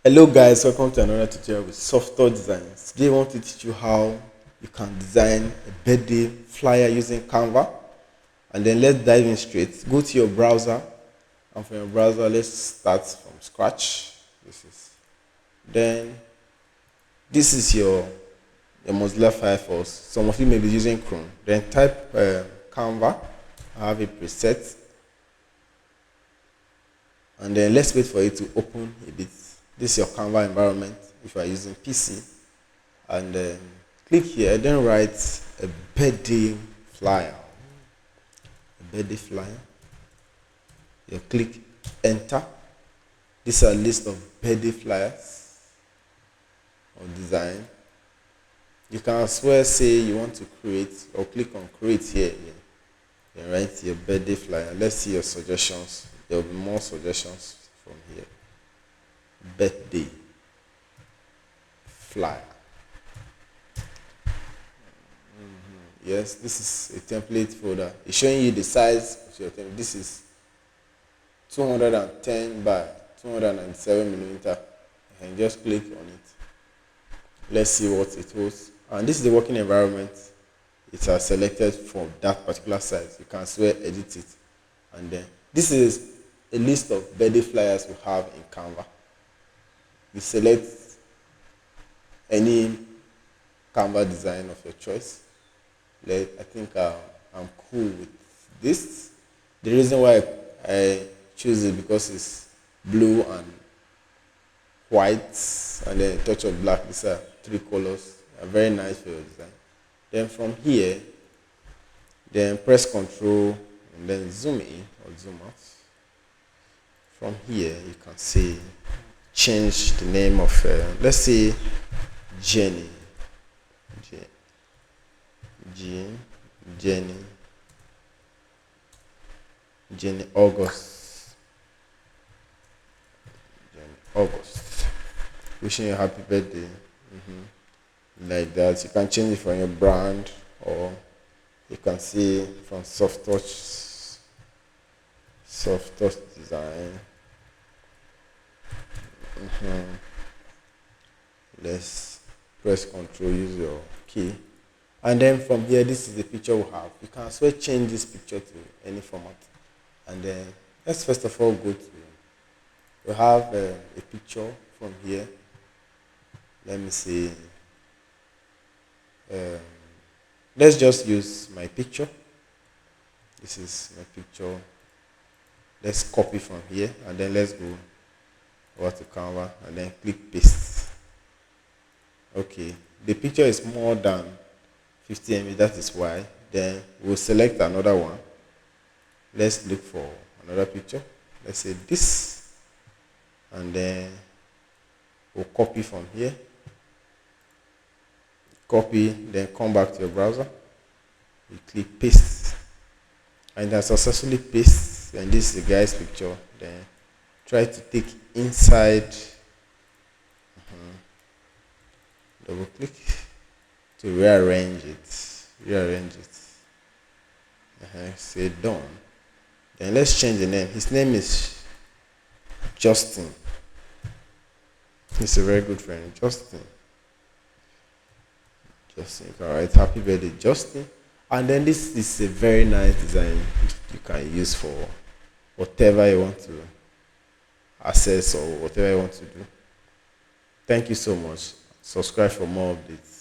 Hello guys, welcome to another tutorial with software designs. Today I want to teach you how you can design a birthday flyer using Canva. And then let's dive in straight. Go to your browser, and from your browser let's start from scratch. Then this is your Mozilla Firefox. Some of you may be using Chrome. Then type Canva. I have a preset, and then let's wait for it to open a bit. This is your Canva environment if you are using PC, and then click here, then write a birthday flyer. A birthday flyer. You click enter. These are a list of birthday flyers or design. You can as well say you want to create, or click on create here. Then write your birthday flyer. Let's see your suggestions. There will be more suggestions from here. Birthday flyer. Yes, this is a template folder. It's showing you the size of your template. This is 210 by 297 millimeter. And just click on it. Let's see what it holds. And this is the working environment. It has selected for that particular size. You can as well edit it. And then this is a list of birthday flyers we have in Canva. You select any Canva design of your choice. I think I'm cool with this. The reason why I choose it because it's blue and white and then a touch of black. These are three colors. Are very nice for your design. Then from here, then press Ctrl and then zoom in or zoom out. From here, you can see change the name of let's say Jenny. Jenny August. Wishing you a happy birthday. Like that. You can change it from your brand, or you can see from soft touch design. Let's press Ctrl, use your key, and then from here, this is the picture we have. You can as well change this picture to any format. And then let's first of all go to, we have a picture from here. Let me see. Let's just use my picture. This is my picture. Let's copy from here, and then let's go over to Canva and then click paste. Okay, the picture is more than 50 MB, that is why. Then we'll select another one. Let's look for another picture. Let's say this, and then we'll copy from here. Copy, then come back to your browser. You click paste, and then successfully paste. And this is the guy's picture. Then try to take inside. Double click to rearrange it. Say done. Then let's change the name. His name is Justin. He's a very good friend, Justin. You can write happy birthday, Justin. And then this is a very nice design you can use for whatever you want to access or whatever you want to do. Thank you so much. Subscribe for more updates.